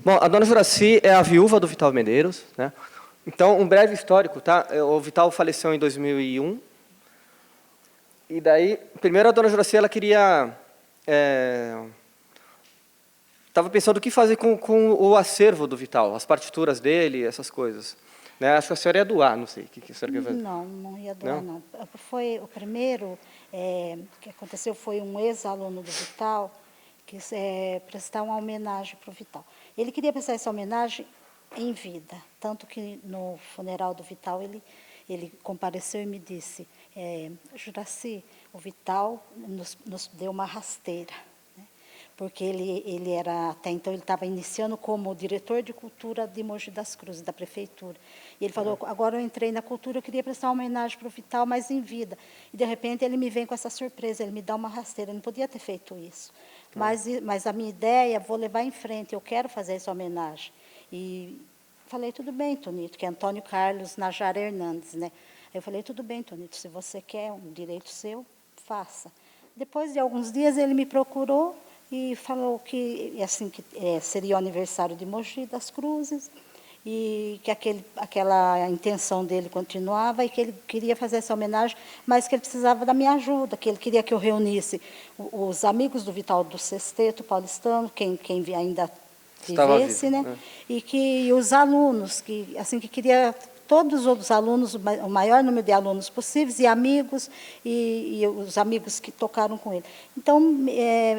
Bom, a dona Juraci é a viúva do Vital Medeiros, né? Então, um breve histórico, tá? O Vital faleceu em 2001. E daí, primeiro a dona Juraci, ela queria... Estava pensando o que fazer com o acervo do Vital, as partituras dele, essas coisas. Né? Acho que a senhora ia doar, não sei. O que a senhora quer fazer? Não, não ia doar, não. Foi o primeiro que aconteceu, foi um ex-aluno do Vital que prestar uma homenagem para o Vital. Ele queria prestar essa homenagem em vida, tanto que no funeral do Vital ele compareceu e me disse, Juraci, o Vital nos deu uma rasteira, né? Porque ele era, até então, ele estava iniciando como diretor de cultura de Mogi das Cruzes, da prefeitura. E ele falou, agora eu entrei na cultura, eu queria prestar uma homenagem para o Vital, mas em vida. E, de repente, ele me vem com essa surpresa, ele me dá uma rasteira, ele não podia ter feito isso. Mas a minha ideia, vou levar em frente, eu quero fazer essa homenagem. E falei, tudo bem, Tonito, que é Antônio Carlos Najar Hernandes, né? Eu falei, tudo bem, Tonito, se você quer um direito seu, faça. Depois de alguns dias, ele me procurou e falou que, assim, que seria o aniversário de Mogi das Cruzes, e que aquela intenção dele continuava e que ele queria fazer essa homenagem, mas que ele precisava da minha ajuda, que ele queria que eu reunisse os amigos do Vital do Sexteto paulistano, quem ainda vivesse, né? E os alunos, que queria todos os alunos, o maior número de alunos possíveis, e amigos, e os amigos que tocaram com ele. Então,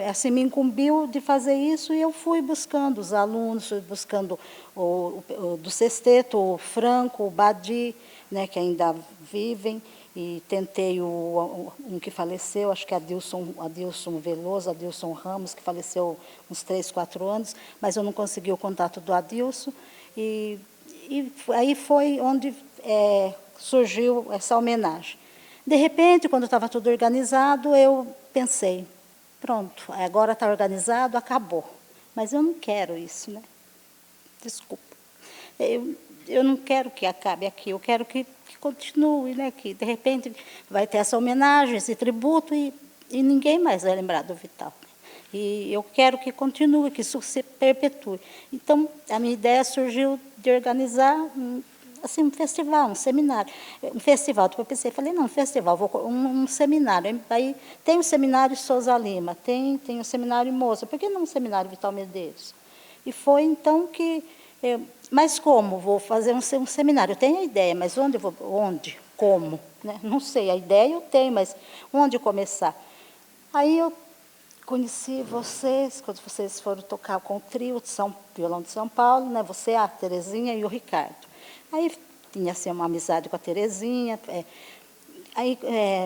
assim, me incumbiu de fazer isso, e eu fui buscando os alunos, fui buscando do Sexteto, o Franco, o Badi, né, que ainda vivem, e tentei um que faleceu, acho que é Adilson Veloso, Adilson Ramos, que faleceu uns 3, 4 anos, mas eu não consegui o contato do Adilson, e aí foi onde surgiu essa homenagem. De repente, quando estava tudo organizado, eu pensei, pronto, agora está organizado, acabou. Mas eu não quero isso, né? Desculpa. Eu não quero que acabe aqui, eu quero que continue, né? Que, de repente, vai ter essa homenagem, esse tributo, e ninguém mais vai lembrar do Vital. E eu quero que continue, que isso se perpetue. Então, a minha ideia surgiu de organizar um festival, um seminário. Um festival, depois eu pensei, falei, não, um festival, um seminário. Aí tem o seminário Souza Lima, tem o seminário Moça, por que não um seminário Vital Medeiros? E foi então que... mas como? Vou fazer um seminário. Eu tenho a ideia, mas onde? Como? Né? Não sei, a ideia eu tenho, mas onde começar? Aí eu conheci vocês, quando vocês foram tocar com o trio de violão de São Paulo, né? Você, a Terezinha e o Ricardo. Aí tinha assim, uma amizade com a Terezinha. Aí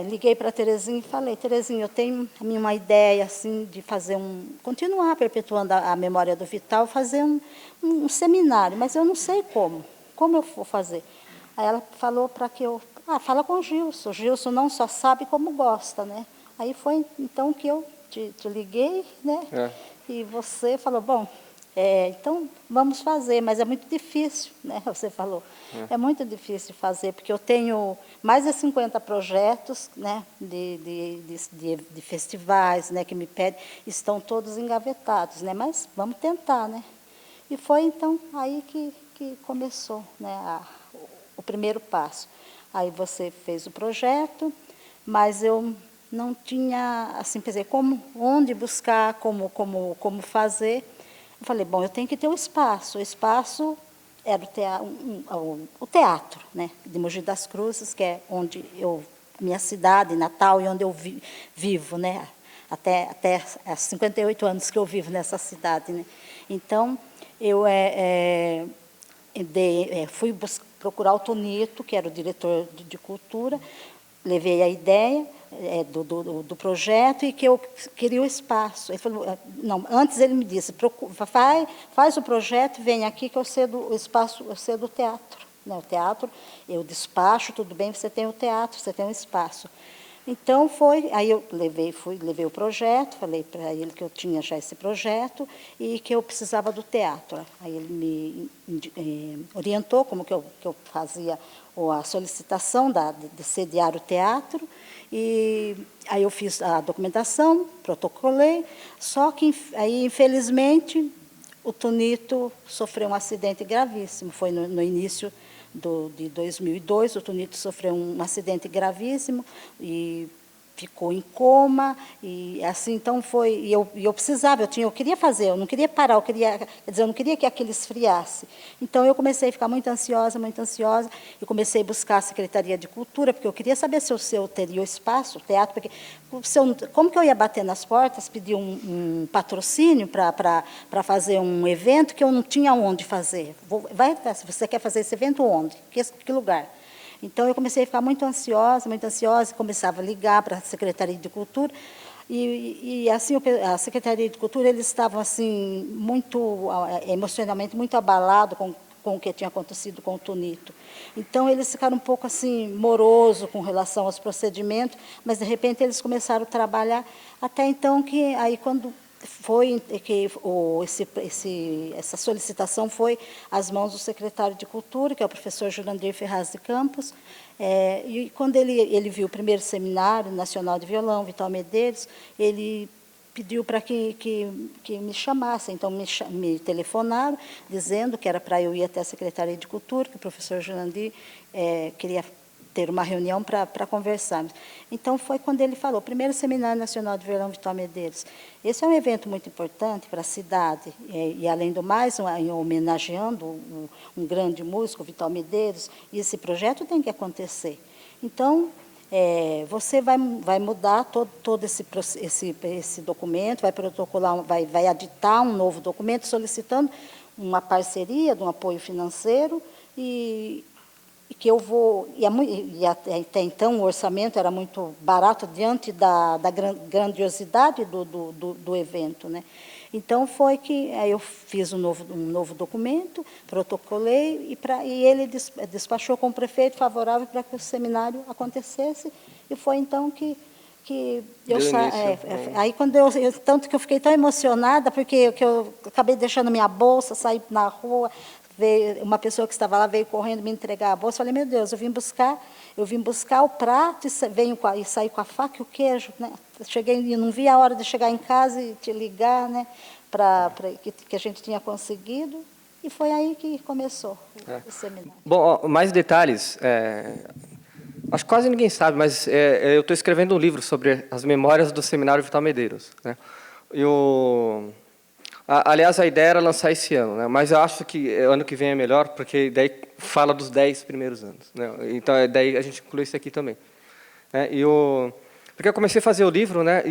liguei para a Terezinha e falei, Terezinha, eu tenho uma ideia assim, de fazer continuar perpetuando a memória do Vital, fazer um seminário, mas eu não sei como eu vou fazer. Aí ela falou para que eu, fala com o Gilson não só sabe como gosta, né? Aí foi então que eu te liguei, né? E você falou, bom, então vamos fazer, mas é muito difícil, né? Você falou, é muito difícil fazer, porque eu tenho mais de 50 projetos, né? De festivais, né? Que me pedem, estão todos engavetados, né? Mas vamos tentar, né? E foi então aí que começou, né? O primeiro passo. Aí você fez o projeto, mas eu não tinha, assim, quer dizer, onde buscar, como fazer. Eu falei, bom, eu tenho que ter o espaço. O espaço era o teatro, né, de Mogi das Cruzes, que é onde minha cidade natal e onde eu vivo, né, até há 58 anos que eu vivo nessa cidade, né. Então, eu fui procurar o Tonito, que era o diretor de cultura, levei a ideia do projeto e que eu queria o espaço. Ele falou, não, antes ele me disse, faz o projeto, vem aqui que eu cedo o espaço, eu cedo o teatro. Né? O teatro, eu despacho, tudo bem, você tem o teatro, você tem o espaço. Então, aí eu levei o projeto, falei para ele que eu tinha já esse projeto e que eu precisava do teatro. Aí ele me orientou como que eu fazia a solicitação de sediar o teatro, e aí eu fiz a documentação, protocolei, só que aí, infelizmente, o Tonito sofreu um acidente gravíssimo. Foi no início de 2002, o Tonito sofreu um acidente gravíssimo e ficou em coma, e assim, então foi, e eu precisava, eu queria fazer, eu não queria parar, quer dizer, eu não queria que aquilo esfriasse. Então eu comecei a ficar muito ansiosa, e comecei a buscar a Secretaria de Cultura, porque eu queria saber se eu teria o espaço, o teatro, porque como que eu ia bater nas portas, pedir um patrocínio para fazer um evento que eu não tinha onde fazer. Você quer fazer esse evento onde? Que lugar? Então, eu comecei a ficar muito ansiosa, e começava a ligar para a Secretaria de Cultura, e assim, a Secretaria de Cultura, eles estavam assim, emocionalmente muito abalados com o que tinha acontecido com o Tonito. Então, eles ficaram um pouco assim, morosos com relação aos procedimentos, mas, de repente, eles começaram a trabalhar, até então, que aí, quando foi que essa solicitação foi às mãos do secretário de Cultura, que é o professor Jurandir Ferraz de Campos, e quando ele viu o primeiro seminário nacional de violão, Vital Medeiros, ele pediu para que me chamassem. Então, me telefonaram, dizendo que era para eu ir até a Secretaria de Cultura, que o professor Jurandir queria ter uma reunião para conversarmos. Então, foi quando ele falou, primeiro Seminário Nacional de Violão Vital Medeiros. Esse é um evento muito importante para a cidade, e além do mais, homenageando um grande músico, Vital Medeiros, e esse projeto tem que acontecer. Então, você vai mudar todo esse documento, vai protocolar, vai editar um novo documento solicitando uma parceria, de um apoio financeiro, e que eu vou, e até então o orçamento era muito barato diante da grandiosidade do evento, né? Então foi que aí eu fiz um novo documento, protocolei, e ele despachou com o prefeito favorável para que o seminário acontecesse, e foi então que eu aí quando tanto que eu fiquei tão emocionada, porque eu acabei deixando minha bolsa, saí na rua, uma pessoa que estava lá veio correndo me entregar a bolsa. Falei, meu Deus, eu vim buscar o prato e saí com a faca e o queijo, né? Cheguei e não vi a hora de chegar em casa e te ligar, né? Que a gente tinha conseguido, e foi aí que começou o seminário. Bom, ó, mais detalhes. Acho que quase ninguém sabe, mas eu estou escrevendo um livro sobre as memórias do Seminário Vital Medeiros, né? Aliás, a ideia era lançar esse ano, né? Mas eu acho que ano que vem é melhor, porque daí fala dos 10 primeiros anos, né? Então, daí a gente inclui isso aqui também. Porque eu comecei a fazer o livro, né?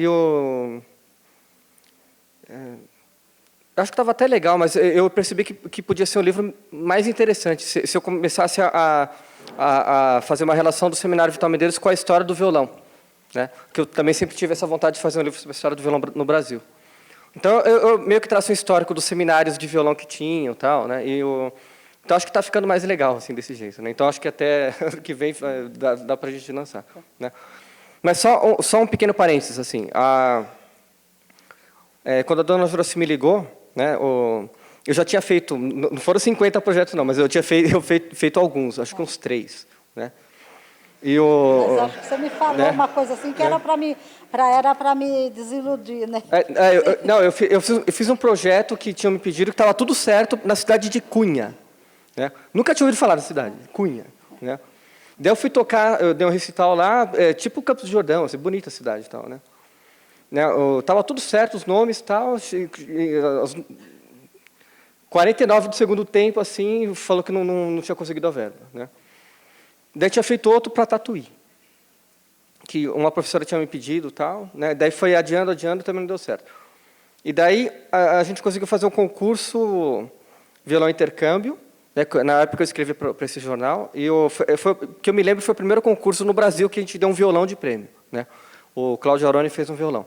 Acho que estava até legal, mas eu percebi que podia ser um livro mais interessante se eu começasse a fazer uma relação do Seminário Vital Medeiros com a história do violão, né? Que eu também sempre tive essa vontade de fazer um livro sobre a história do violão no Brasil. Então, eu meio que traço um histórico dos seminários de violão que tinham, tal, né? Então, acho que está ficando mais legal, assim, desse jeito, né? Então, acho que até ano que vem dá para a gente lançar, né? Mas só um pequeno parênteses, assim. Quando a dona Juraci me ligou, né? Eu já tinha feito, não foram 50 projetos, não, mas eu tinha feito alguns, acho que uns 3, né? Mas acho que você me falou, né, uma coisa assim, que era para me desiludir, né? Eu fiz um projeto que tinham me pedido, que estava tudo certo, na cidade de Cunha, né? Nunca tinha ouvido falar da cidade, Cunha, né? Daí eu fui tocar, eu dei um recital lá, tipo Campos do Jordão, assim, bonita a cidade e tal, né? Estava tudo certo, os nomes e tal, 49 do segundo tempo, assim, falou que não tinha conseguido a verba, né? Daí tinha feito outro para Tatuí, que uma professora tinha me pedido, tal, né? Daí foi adiando, e também não deu certo. E daí a gente conseguiu fazer um concurso violão intercâmbio, né? Na época eu escrevi para esse jornal, e que eu me lembro foi o primeiro concurso no Brasil que a gente deu um violão de prêmio, né? O Cláudio Aroni fez um violão.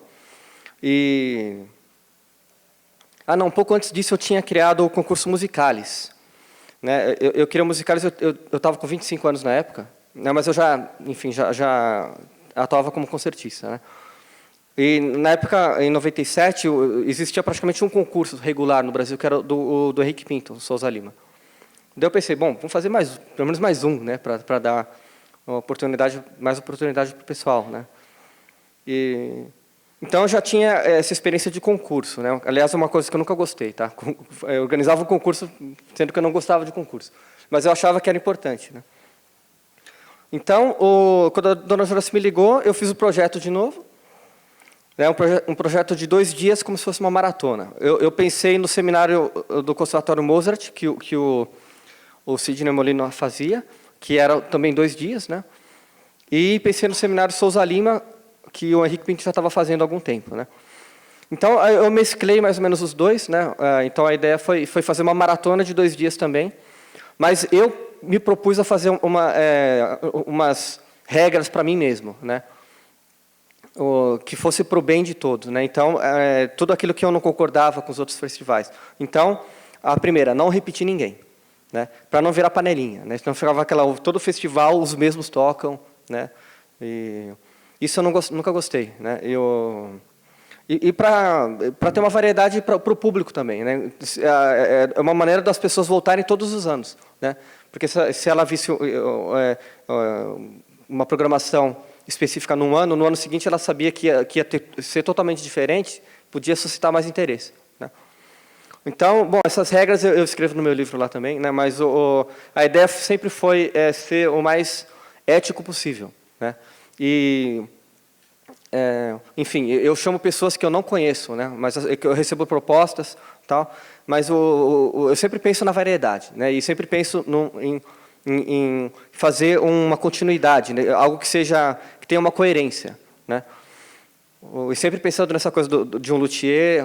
Um pouco antes disso eu tinha criado o concurso Musicalis, né? Eu queria Musicalis, eu estava com 25 anos na época, né? Mas eu já atuava como concertista, né? E na época, em 97, existia praticamente um concurso regular no Brasil, que era do Henrique Pinto, Souza Lima. Daí eu pensei, bom, vamos fazer pelo menos mais um, né? Para dar mais oportunidade para o pessoal, né? Então, eu já tinha essa experiência de concurso, né? Aliás, é uma coisa que eu nunca gostei, tá? Eu organizava um concurso, sendo que eu não gostava de concurso. Mas eu achava que era importante, né? Então, quando a dona Joraci me ligou, eu fiz o projeto de novo. Né? Um projeto de 2 dias, como se fosse uma maratona. Eu pensei no seminário do Conservatório Mozart, que o Sidney Molina fazia, que era também 2 dias, né? E pensei no seminário Souza Lima, que o Henrique Pinto já estava fazendo há algum tempo, né? Então, eu mesclei mais ou menos os dois, né? Então, a ideia foi fazer uma maratona de 2 dias também, mas eu me propus a fazer umas regras para mim mesmo, né? Que fosse para o bem de todos, né? Então, tudo aquilo que eu não concordava com os outros festivais. Então, a primeira, não repetir ninguém, né? Para não virar panelinha, né? Senão ficava todo festival os mesmos tocam, né? E isso eu nunca gostei, né? E para ter uma variedade para o público também, né? É uma maneira das pessoas voltarem todos os anos, né? Porque se ela visse uma programação específica num ano, no ano seguinte ela sabia que ia ser totalmente diferente, podia suscitar mais interesse, né? Então, bom, essas regras eu escrevo no meu livro lá também, né? Mas a ideia sempre foi ser o mais ético possível, né? E enfim, eu chamo pessoas que eu não conheço, né? Mas eu recebo propostas, tal. Mas eu sempre penso na variedade, né? E sempre penso em fazer uma continuidade, né? Algo que tenha uma coerência, né? E sempre pensando nessa coisa de um luthier,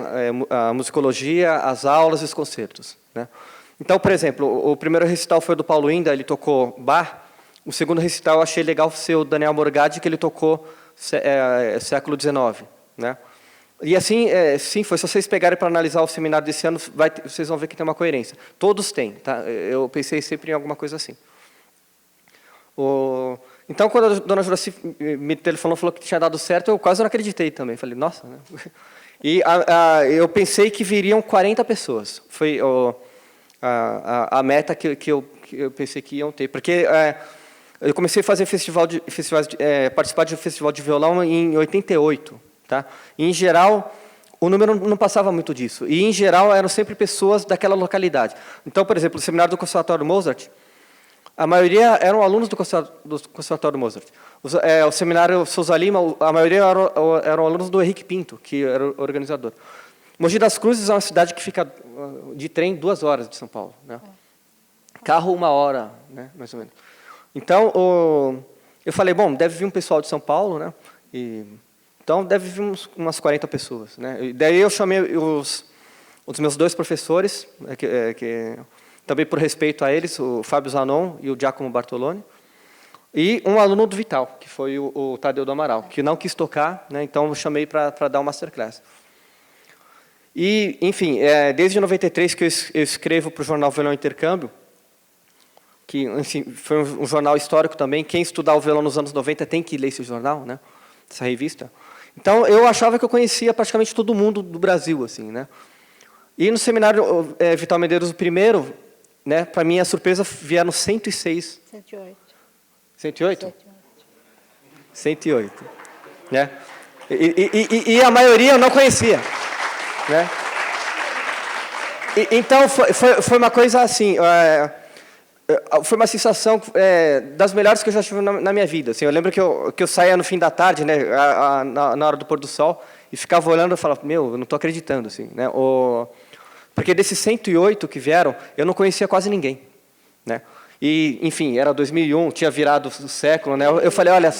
a musicologia, as aulas e os concertos, né? Então, por exemplo, o primeiro recital foi do Paulo Inda, ele tocou Bach. O segundo recital eu achei legal ser o Daniel Morgadi, que ele tocou século XIX, né? E assim, sim, foi. Se vocês pegarem para analisar o seminário desse ano, vocês vão ver que tem uma coerência. Todos têm, tá? Eu pensei sempre em alguma coisa assim. Então, quando a dona Joraci me telefonou, falou que tinha dado certo, eu quase não acreditei também. Falei, nossa, né? E eu pensei que viriam 40 pessoas. Foi a meta que eu pensei que iam ter. Porque eu comecei a fazer participar de um festival de violão em 88. Tá? E, em geral, o número não passava muito disso. E, em geral, eram sempre pessoas daquela localidade. Então, por exemplo, o seminário do Conservatório Mozart, a maioria eram alunos do Conservatório Mozart. O seminário Souza Lima, a maioria eram alunos do Henrique Pinto, que era o organizador. Mogi das Cruzes é uma cidade que fica de trem 2 horas de São Paulo, né? Carro 1 hora, né? Mais ou menos. Então, eu falei, bom, deve vir um pessoal de São Paulo, né? Então, deve vir umas 40 pessoas, né? E daí eu chamei os meus 2 professores, que também por respeito a eles, o Fábio Zanon e o Giacomo Bartoloni, e um aluno do Vital, que foi o Tadeu do Amaral, que não quis tocar, né? Então eu chamei para dar um masterclass. E, enfim, desde 93 que eu escrevo para o jornal Violão Intercâmbio, que, enfim, foi um jornal histórico também. Quem estudar o violão nos anos 90 tem que ler esse jornal, né? Essa revista. Então, eu achava que eu conhecia praticamente todo mundo do Brasil, assim, né? E no seminário Vital Medeiros, o primeiro, né, para minha surpresa, vieram 106. 108. 108? 108. Né? E a maioria eu não conhecia, né? Então, foi uma coisa assim... foi uma sensação das melhores que eu já tive na minha vida. Assim, eu lembro que eu saía no fim da tarde, né, na hora do pôr do sol, e ficava olhando e falava, meu, eu não estou acreditando. Assim, né, porque desses 108 que vieram, eu não conhecia quase ninguém, né? E, enfim, era 2001, tinha virado o século, né? Eu falei, olha,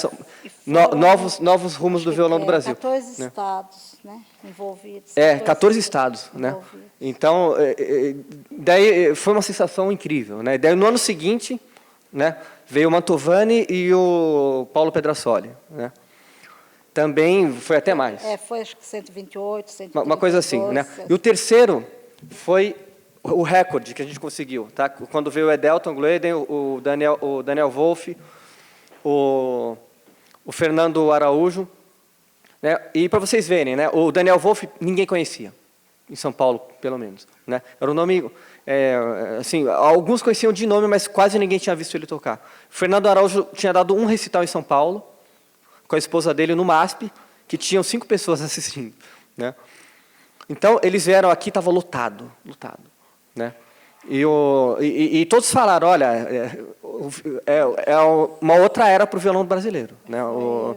novos rumos do violão do Brasil. 14 né? estados, né, envolvidos. 14 estados, né? Então, daí foi uma sensação incrível, né? Daí no ano seguinte, né, veio o Mantovani e o Paulo Pedrasoli, né? Também foi até mais. Foi acho que 128, 132. Uma coisa assim, né? E o terceiro foi o recorde que a gente conseguiu, tá? Quando veio o Edelton Gloeden, o Daniel Wolff, o Fernando Araújo, né? E para vocês verem, né? O Daniel Wolff ninguém conhecia, em São Paulo, pelo menos, né? Era um nome, assim, alguns conheciam de nome, mas quase ninguém tinha visto ele tocar. O Fernando Araújo tinha dado um recital em São Paulo, com a esposa dele no MASP, que tinham 5 pessoas assistindo, né? Então, eles vieram aqui, estava lotado, né? E todos falaram, olha, é uma outra era para o violão brasileiro, né?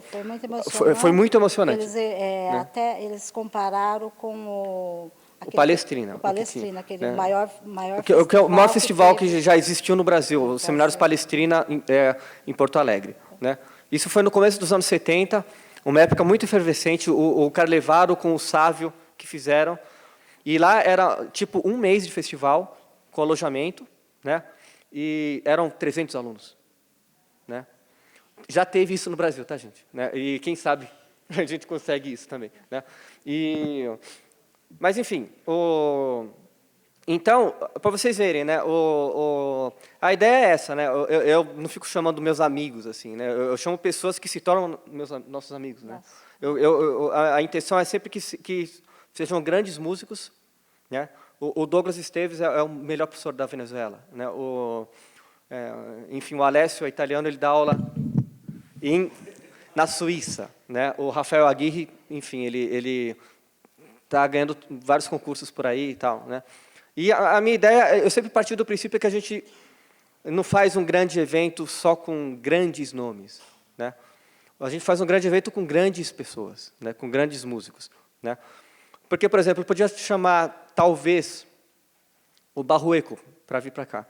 Foi muito emocionante. Foi muito emocionante. Eles, né? até eles compararam com o Palestrina. O Palestrina, aquele né? maior o que é o maior festival teve. que já existiu no Brasil, os Seminários Palestrina em Porto Alegre, né? Isso foi no começo dos anos 70, uma época muito efervescente, o Carlevaro com o Sávio que fizeram, e lá era tipo um mês de festival, com alojamento, né? E eram 300 alunos, né? Já teve isso no Brasil, tá, gente? Né? E quem sabe a gente consegue isso também, né? Mas, enfim, então, para vocês verem, né? A ideia é essa, né? Eu não fico chamando meus amigos assim, né? Eu chamo pessoas que se tornam nossos amigos, né? A intenção é sempre que sejam grandes músicos, né? O Douglas Esteves é o melhor professor da Venezuela, né? Enfim, o Alessio é italiano, ele dá aula na Suíça, né? O Rafael Aguirre, enfim, ele está ganhando vários concursos por aí e tal, né? E a minha ideia, eu sempre parti do princípio que a gente não faz um grande evento só com grandes nomes, né? A gente faz um grande evento com grandes pessoas, né? Com grandes músicos, né? Porque, por exemplo, eu podia chamar, talvez, o Barrueco para vir para cá.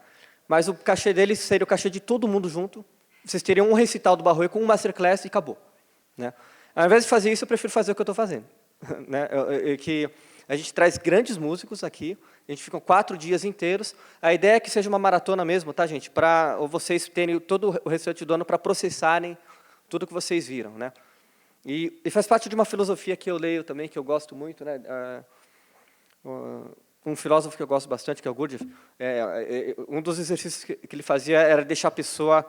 Mas o cachê dele seria o cachê de todo mundo junto. Vocês teriam um recital do Barrueco, um masterclass e acabou, né? Ao invés de fazer isso, eu prefiro fazer o que eu estou fazendo. Né? Que a gente traz grandes músicos aqui, a gente fica 4 dias inteiros. A ideia é que seja uma maratona mesmo, tá, gente? Para vocês terem todo o restante do ano para processarem tudo que vocês viram, né? E faz parte de uma filosofia que eu leio também, que eu gosto muito, né? Um filósofo que eu gosto bastante, que é o Gurdjieff, um dos exercícios que ele fazia era deixar a pessoa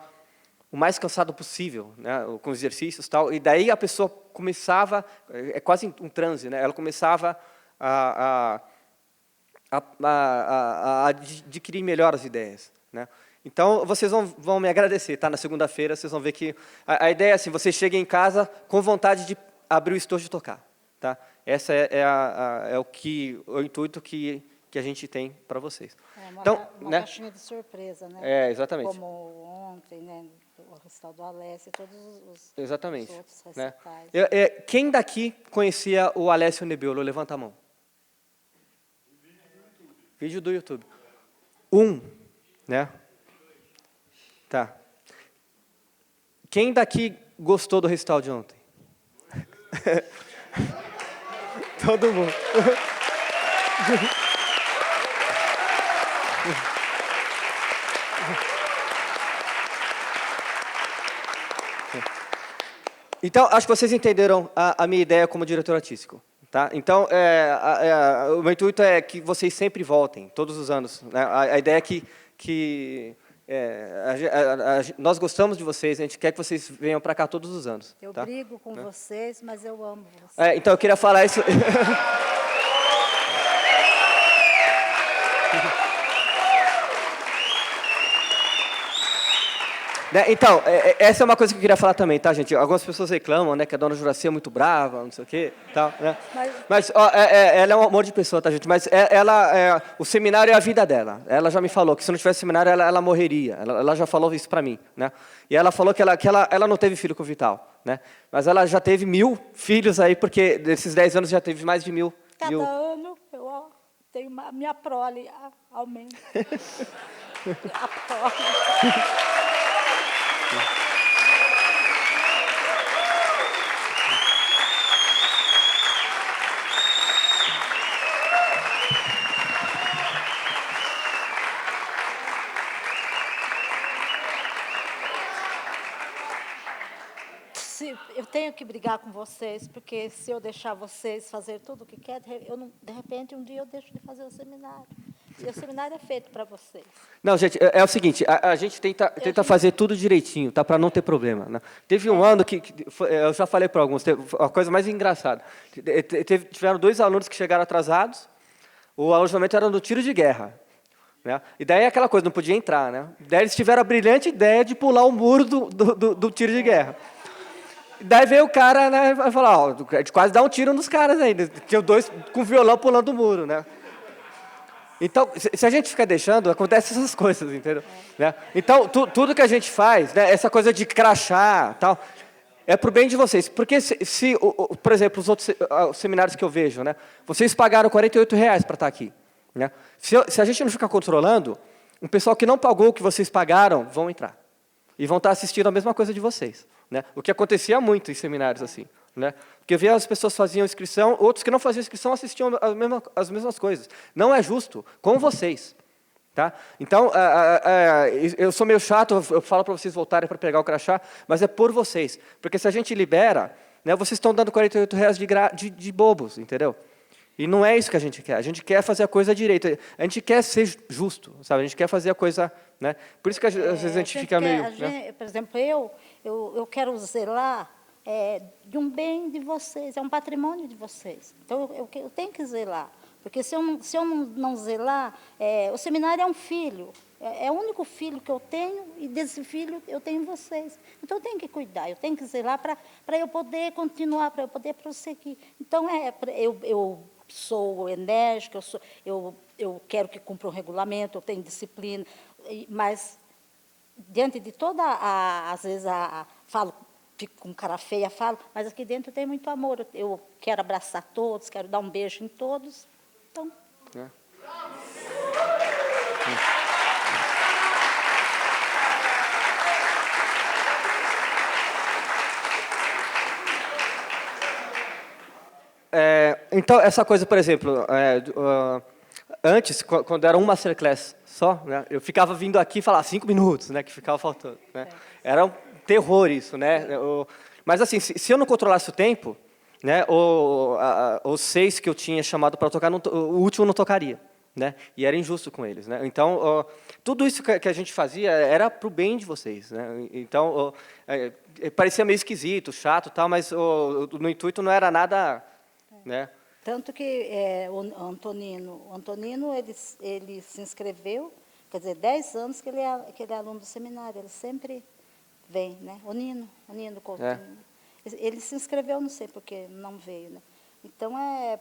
o mais cansado possível, né, com exercícios e tal, e daí a pessoa começava, é quase um transe, né, ela começava a adquirir melhor as ideias, né. Então, vocês vão me agradecer, tá? Na segunda-feira, vocês vão ver que a ideia é assim, você chega em casa com vontade de abrir o estojo e tocar, tá? Essa é o intuito que a gente tem para vocês. Uma caixinha de surpresa, né? Exatamente. Como ontem, né? O recital do Alessio e todos os Exatamente. outros recitais. Né? Quem daqui conhecia o Alessio Nebbiolo? Levanta a mão. Vídeo do YouTube. Né? Tá. Quem daqui gostou do recital de ontem? Todo mundo. Então, acho que vocês entenderam a minha ideia como diretor artístico. Tá? Então, o meu intuito é que vocês sempre voltem, todos os anos. Né? A ideia é que nós gostamos de vocês, a gente quer que vocês venham para cá todos os anos. Eu tá? brigo com vocês, mas eu amo vocês. Então, eu queria falar isso... Né? Então, essa é uma coisa que eu queria falar também, tá, gente? Algumas pessoas reclamam, né, que a dona Juraci é muito brava, não sei o quê, tal, né? Mas ela é um amor de pessoa, tá, gente? Mas o seminário é a vida dela. Ela já me falou que se não tivesse seminário, ela morreria. Ela já falou isso para mim, né? E ela falou que ela não teve filho com o Vital, né? Mas ela já teve 1000 filhos aí, porque desses 10 anos já teve mais de 1000. Cada ano eu tenho minha prole aumenta. A prole. Eu tenho que brigar com vocês, porque se eu deixar vocês fazer tudo o que quer, de repente, um dia eu deixo de fazer o seminário. E o seminário é feito para vocês. Não, gente, é o seguinte, a gente tenta fazer tudo direitinho, tá, para não ter problema. Né? Teve um ano que eu já falei para alguns, a coisa mais engraçada, tiveram 2 alunos que chegaram atrasados, o alojamento era no tiro de guerra. Né? E daí aquela coisa, não podia entrar. Né? Daí eles tiveram a brilhante ideia de pular o muro do tiro de guerra. Daí veio o cara, né, vai falar, ó, a gente quase dá um tiro nos caras aí, tinha dois com violão pulando o muro, né? Então, se a gente ficar deixando, acontecem essas coisas, entendeu? Né? Então, tudo que a gente faz, né, essa coisa de crachá, tal, é pro bem de vocês. Porque por exemplo, os outros os seminários que eu vejo, né, vocês pagaram R$ 48 para estar aqui. Né? Se a gente não ficar controlando, o pessoal que não pagou o que vocês pagaram vão entrar. E vão estar assistindo a mesma coisa de vocês. Né? O que acontecia muito em seminários assim. Né? Porque eu via as pessoas faziam inscrição, outros que não faziam inscrição assistiam as mesmas coisas. Não é justo com vocês. Tá? Então, eu sou meio chato, eu falo para vocês voltarem para pegar o crachá, mas é por vocês. Porque se a gente libera, né, vocês estão dando R$ 48 de bobos, entendeu? E não é isso que a gente quer. A gente quer fazer a coisa direito. A gente quer ser justo, sabe? A gente quer fazer a coisa... Né? Por isso que às vezes a gente fica meio... Né? Por exemplo, eu quero zelar de um bem de vocês, é um patrimônio de vocês. Então, eu tenho que zelar. Porque se eu não zelar, o seminário é um filho. É o único filho que eu tenho, e desse filho eu tenho vocês. Então, eu tenho que cuidar, eu tenho que zelar para eu poder continuar, para eu poder prosseguir. Então, eu sou enérgica, eu quero que cumpra o regulamento, eu tenho disciplina, mas, diante de toda às vezes, falo, fico com cara feia, falo, mas aqui dentro tem muito amor, eu quero abraçar todos, quero dar um beijo em todos, então... Então, essa coisa, por exemplo, antes, quando era um masterclass só, né, eu ficava vindo aqui e falar 5 minutos, né, que ficava faltando. Né? Era um terror isso. Né? Mas, assim, se eu não controlasse o tempo, né, os 6 que eu tinha chamado para tocar, o último não tocaria. Né? E era injusto com eles. Né? Então, tudo isso que a gente fazia era para o bem de vocês. Né? Então, parecia meio esquisito, chato, tal, mas no intuito não era nada... Né? Tanto que o Antonino ele se inscreveu, quer dizer, 10 anos que ele é aluno do seminário, ele sempre vem, né? O Nino Coutinho. Ele se inscreveu, não sei porque não veio, né? Então,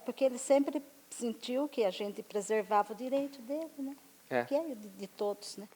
porque ele sempre sentiu que a gente preservava o direito dele, né? Que é de todos, né?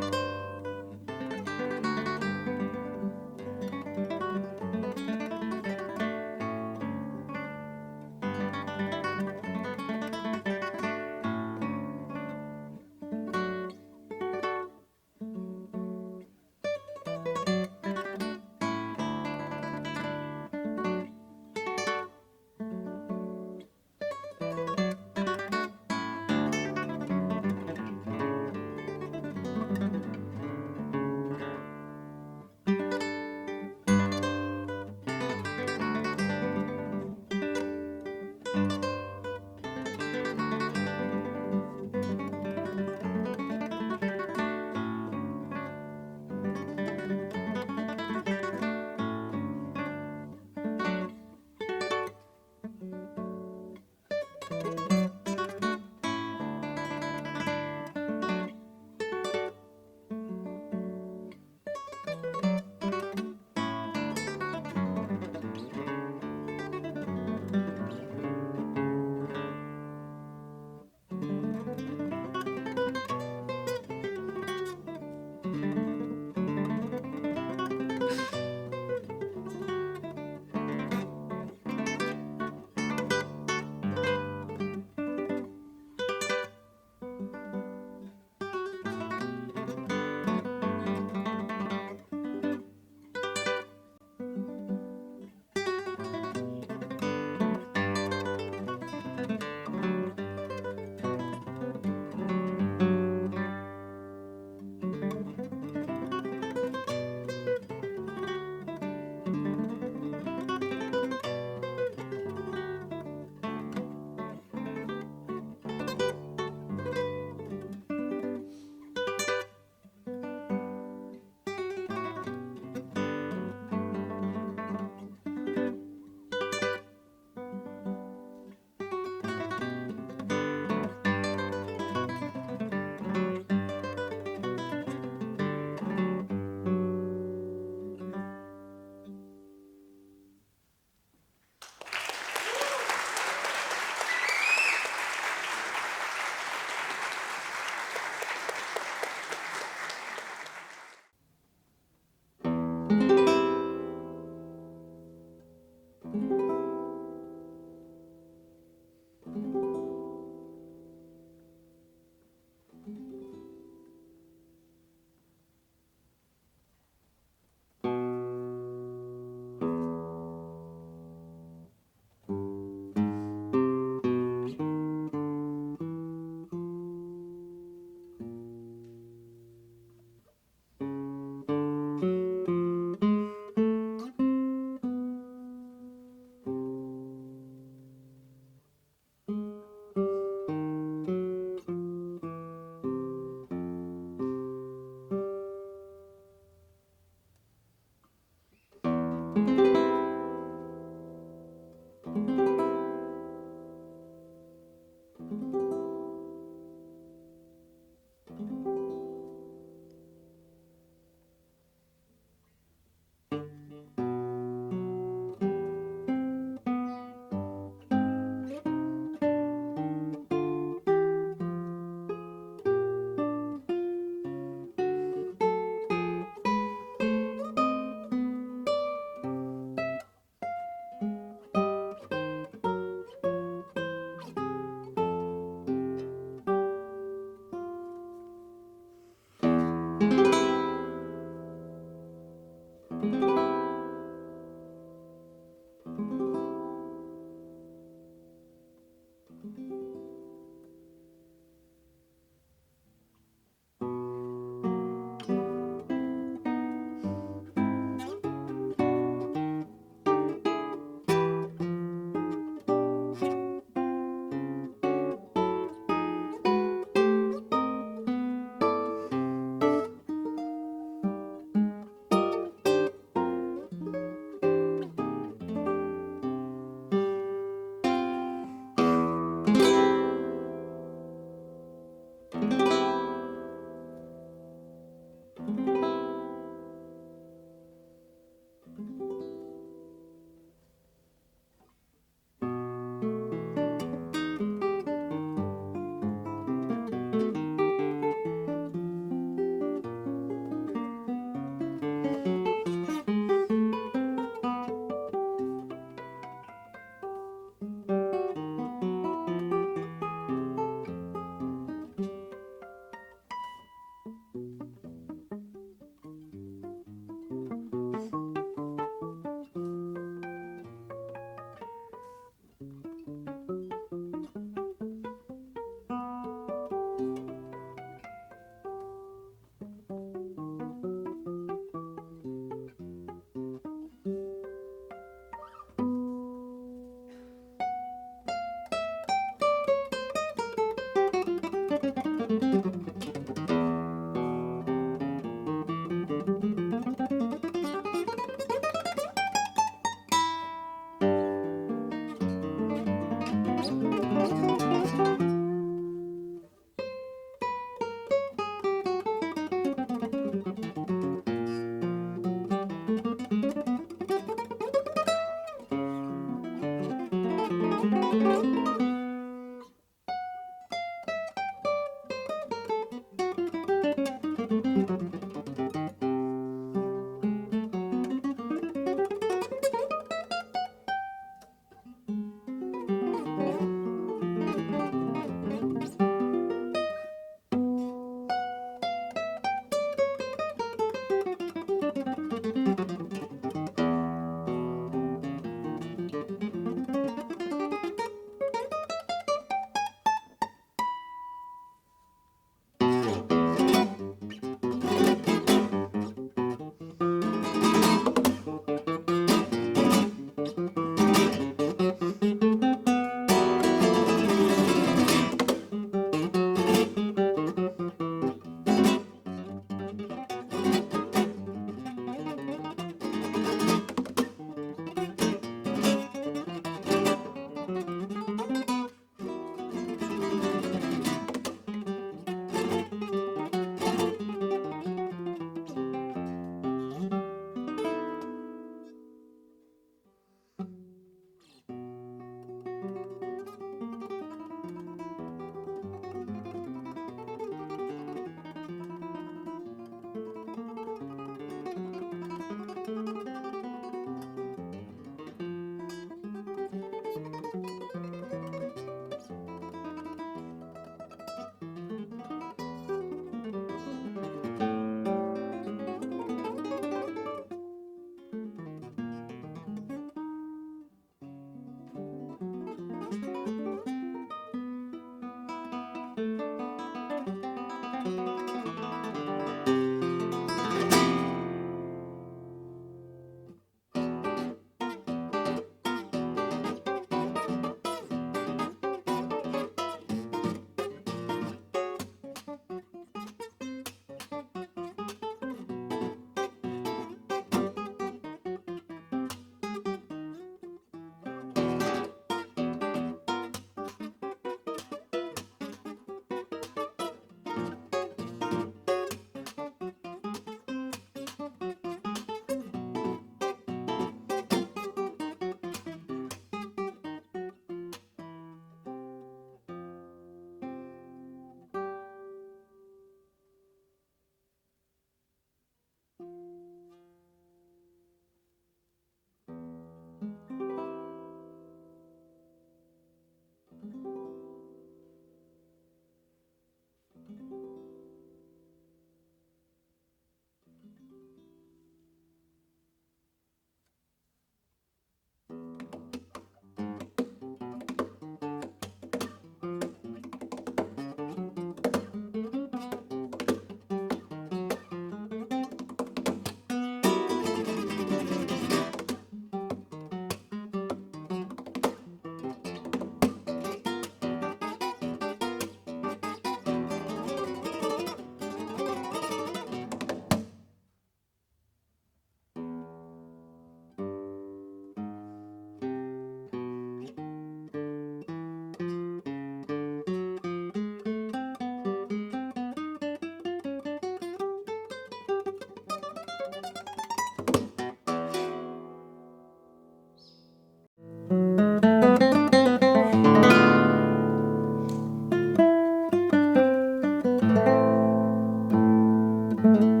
Obrigada.